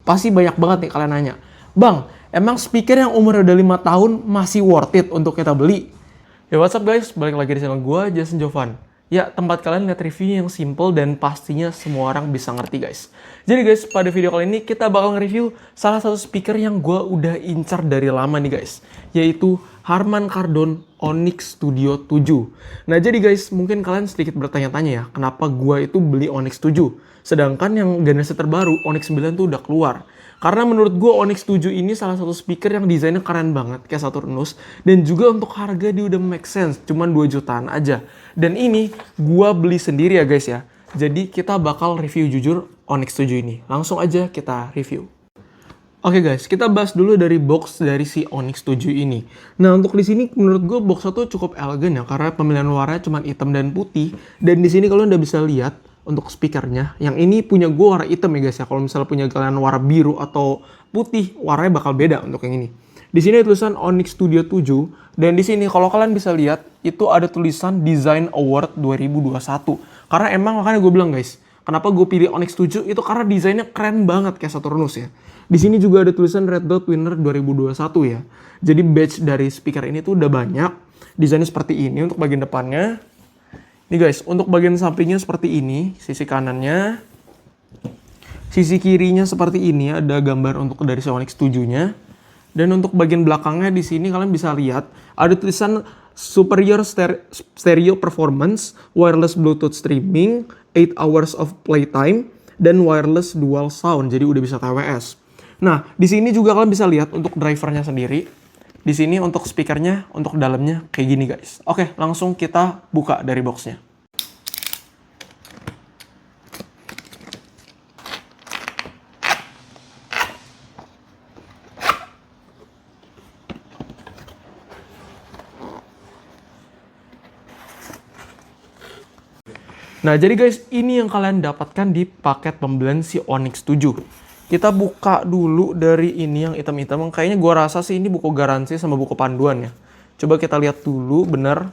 Pasti banyak banget nih kalian nanya, Bang, emang speaker yang umurnya udah 5 tahun masih worth it untuk kita beli? Ya what's up guys, balik lagi di channel gue, Jason Jovan. Ya, tempat kalian lihat review yang simple dan pastinya semua orang bisa ngerti guys. Jadi guys, pada video kali ini kita bakal nge-review salah satu speaker yang gue udah incar dari lama nih guys, yaitu Harman Kardon Onyx Studio 7. Nah jadi guys, mungkin kalian sedikit bertanya-tanya ya, kenapa gue itu beli Onyx 7? Sedangkan yang generasi terbaru, Onyx 9 tuh udah keluar. Karena menurut gue Onyx 7 ini salah satu speaker yang desainnya keren banget kayak Saturnus. Dan juga untuk harga dia udah make sense, cuman 2 jutaan aja. Dan ini gue beli sendiri ya guys ya. Jadi kita bakal review jujur Onyx 7 ini. Langsung aja kita review. Oke guys, kita bahas dulu dari box dari si Onyx 7 ini. Nah untuk di sini menurut gue boxnya tuh cukup elegan ya, karena pemilihan warnanya cuma hitam dan putih. Dan di sini kalian udah bisa lihat untuk speakernya, yang ini punya gue warna hitam ya guys ya. Kalau misalnya punya kalian warna biru atau putih, warnanya bakal beda untuk yang ini. Di sini ada tulisan Onyx Studio 7, dan di sini kalau kalian bisa lihat itu ada tulisan Design Award 2021. Karena emang makanya gue bilang guys, kenapa gue pilih Onyx 7 itu karena desainnya keren banget kayak Saturnus ya. Di sini juga ada tulisan Red Dot Winner 2021 ya. Jadi badge dari speaker ini tuh udah banyak. Desainnya seperti ini untuk bagian depannya. Nih guys, untuk bagian sampingnya seperti ini, sisi kanannya. Sisi kirinya seperti ini, ada gambar untuk dari Onyx 7-nya. Dan untuk bagian belakangnya di sini kalian bisa lihat ada tulisan Superior Stereo Performance, Wireless Bluetooth Streaming, 8 hours of playtime, dan wireless dual sound. Jadi udah bisa TWS. Nah, di sini juga kalian bisa lihat untuk drivernya sendiri. Di sini untuk speakernya, untuk dalamnya kayak gini guys. Oke, langsung kita buka dari boxnya. Nah, jadi guys, ini yang kalian dapatkan di paket pembelian si Onyx 7. Kita buka dulu dari ini yang hitam-hitam. Kayaknya gua rasa sih ini buku garansi sama buku panduan ya. Coba kita lihat dulu, bener.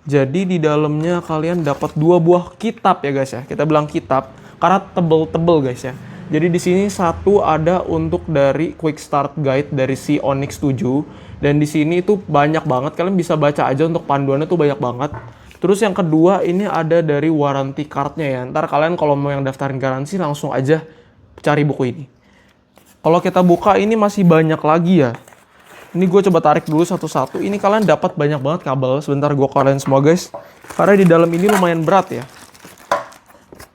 Jadi di dalamnya kalian dapat 2 buah kitab ya guys ya. Kita bilang kitab karena tebel-tebel guys ya. Jadi di sini satu ada untuk dari quick start guide dari si Onyx 7. Dan di sini itu banyak banget, kalian bisa baca aja untuk panduannya tuh banyak banget. Terus yang kedua ini ada dari warranty cardnya ya. Ntar kalian kalau mau yang daftarin garansi langsung aja cari buku ini. Kalau kita buka ini masih banyak lagi ya. Ini gue coba tarik dulu satu-satu. Ini kalian dapat banyak banget kabel. Sebentar gue kalian semua guys. Karena di dalam ini lumayan berat ya.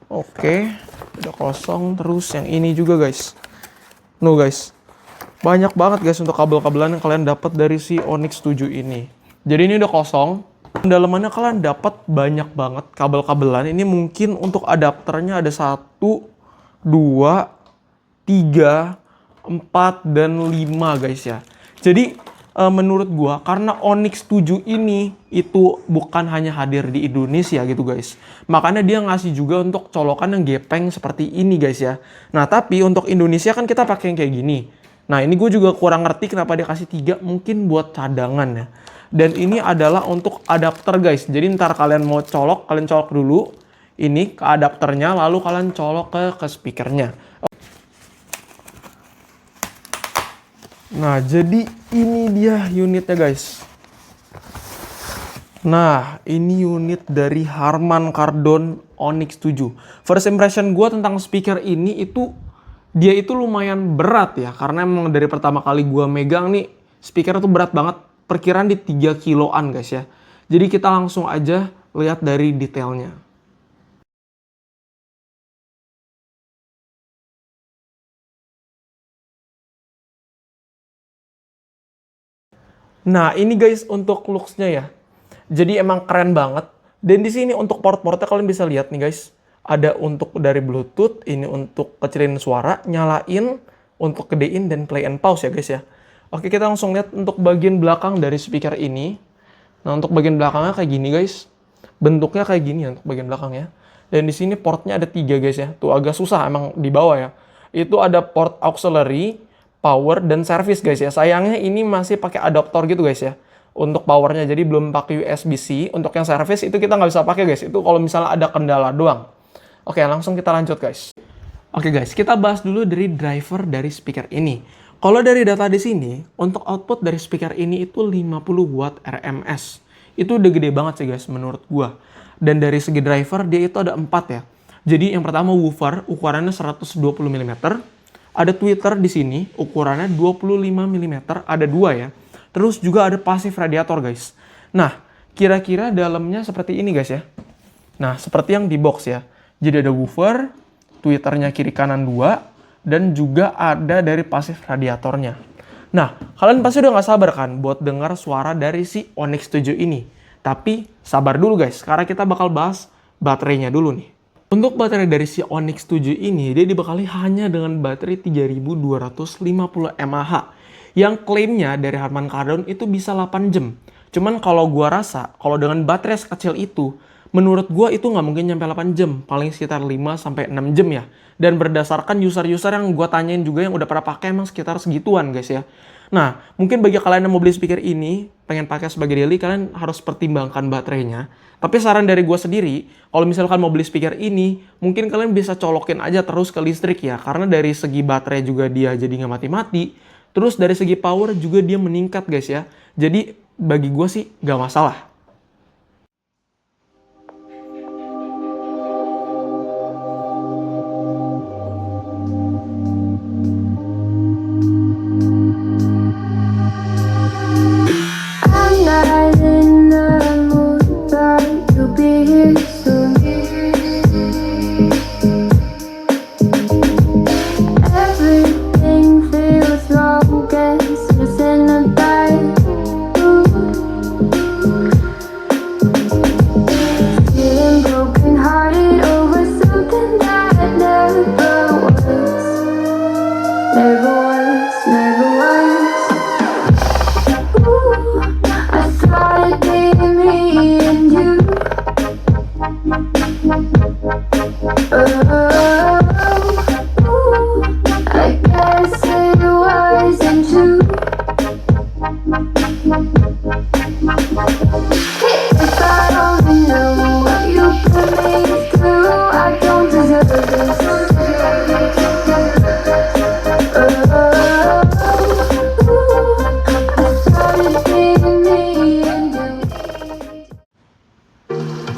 Oke, udah kosong. Terus yang ini juga guys. No guys. Banyak banget guys untuk kabel-kabelan yang kalian dapat dari si Onyx 7 ini. Jadi ini udah kosong. Dalamannya kalian dapat banyak banget kabel-kabelan. Ini mungkin untuk adapternya ada 1, 2, 3, 4, dan 5 guys ya. Jadi menurut gua karena Onyx 7 ini itu bukan hanya hadir di Indonesia gitu guys. Makanya dia ngasih juga untuk colokan yang gepeng seperti ini guys ya. Nah tapi untuk Indonesia kan kita pakai yang kayak gini. Nah ini gue juga kurang ngerti kenapa dia kasih 3, mungkin buat cadangan ya. Dan ini adalah untuk adapter guys. Jadi ntar kalian mau colok, kalian colok dulu ini ke adapternya, lalu kalian colok ke speakernya. Nah jadi ini dia unitnya guys. Nah ini unit dari Harman Kardon Onyx 7. First impression gue tentang speaker ini itu dia itu lumayan berat ya. Karena emang dari pertama kali gue megang nih speaker itu berat banget. Perkiraan di 3 kiloan guys ya. Jadi kita langsung aja lihat dari detailnya. Nah ini guys untuk looks-nya ya. Jadi emang keren banget. Dan di sini untuk port-portnya kalian bisa lihat nih guys. Ada untuk dari Bluetooth, ini untuk kecilin suara, nyalain, untuk gedein dan play and pause ya guys ya. Oke, kita langsung lihat untuk bagian belakang dari speaker ini. Nah, untuk bagian belakangnya kayak gini, guys. Bentuknya kayak gini ya untuk bagian belakangnya. Dan di sini portnya ada 3, guys ya. Tuh agak susah emang di bawah ya. Itu ada port auxiliary, power, dan service, guys ya. Sayangnya ini masih pakai adaptor gitu, guys ya. Untuk powernya, jadi belum pakai USB-C. Untuk yang service itu kita nggak bisa pakai, guys. Itu kalau misalnya ada kendala doang. Oke, langsung kita lanjut, guys. Oke guys, kita bahas dulu dari driver dari speaker ini. Kalau dari data di sini, untuk output dari speaker ini itu 50 watt RMS. Itu udah gede banget sih guys menurut gua. Dan dari segi driver dia itu ada 4 ya. Jadi yang pertama woofer ukurannya 120 mm. Ada tweeter di sini ukurannya 25 mm, ada 2 ya. Terus juga ada passive radiator guys. Nah, kira-kira dalamnya seperti ini guys ya. Nah, seperti yang di box ya. Jadi ada woofer, tweeternya kiri kanan 2, dan juga ada dari passive radiatornya. Nah, kalian pasti udah gak sabar kan buat dengar suara dari si Onyx 7 ini. Tapi sabar dulu guys, karena kita bakal bahas baterainya dulu nih. Untuk baterai dari si Onyx 7 ini, dia dibekali hanya dengan baterai 3250 mAh. Yang klaimnya dari Harman Kardon itu bisa 8 jam. Cuman kalau gua rasa, kalau dengan baterai sekecil itu, menurut gua itu nggak mungkin nyampe 8 jam. Paling sekitar 5-6 jam ya. Dan berdasarkan user-user yang gua tanyain juga yang udah pernah pakai emang sekitar segituan guys ya. Nah, mungkin bagi kalian yang mau beli speaker ini, pengen pakai sebagai daily, kalian harus pertimbangkan baterainya. Tapi saran dari gue sendiri, kalau misalkan mau beli speaker ini, mungkin kalian bisa colokin aja terus ke listrik ya. Karena dari segi baterai juga dia jadi nggak mati-mati. Terus dari segi power juga dia meningkat guys ya. Jadi bagi gue sih nggak masalah.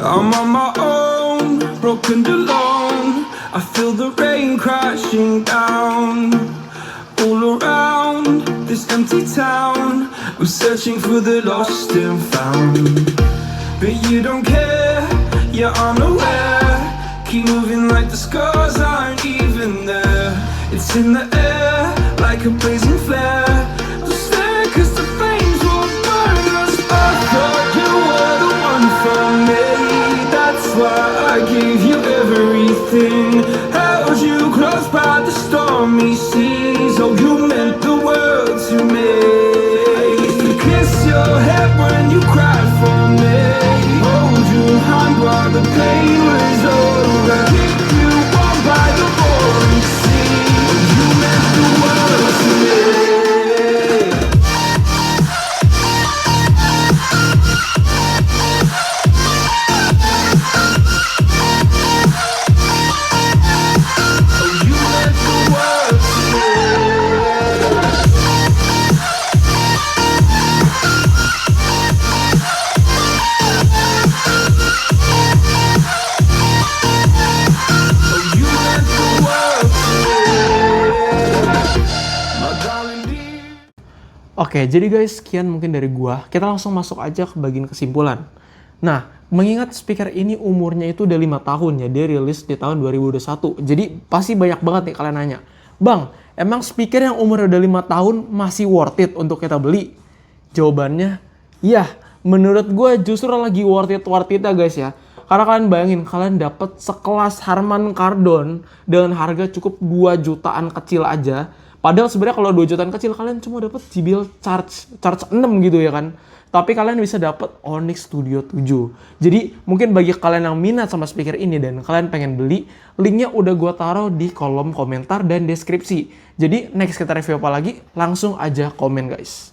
I'm on my own, broken alone. I feel the rain crashing down all around this empty town. I'm searching for the lost and found, but you don't care, you're unaware. Keep moving like the scars aren't even there. It's in the air like a blazing flare. Just stare 'cause the flames will burn us. I thought you were the one for me. That's why I gave you everything. Held you close by the stormy seas. Oh, you meant the world to me. I used to kiss your head when you cried for me. Hold your hand while the pain was over. Keep you warm by the roaring sea. Oh, you meant the world to me. Oke, jadi guys, sekian mungkin dari gua. Kita langsung masuk aja ke bagian kesimpulan. Nah, mengingat speaker ini umurnya itu udah 5 tahun ya, dia rilis di tahun 2021. Jadi pasti banyak banget nih kalian nanya, "Bang, emang speaker yang umurnya udah 5 tahun masih worth it untuk kita beli?" Jawabannya, ya, menurut gua justru lagi worth it ya guys ya. Karena kalian bayangin, kalian dapet sekelas Harman Kardon dengan harga cukup 2 jutaan kecil aja. Padahal sebenarnya kalau 2 jutaan kecil kalian cuma dapat JBL charge 6 gitu ya kan. Tapi kalian bisa dapat Onyx Studio 7. Jadi mungkin bagi kalian yang minat sama speaker ini dan kalian pengen beli, linknya udah gue taruh di kolom komentar dan deskripsi. Jadi next kita review apa lagi, langsung aja komen guys.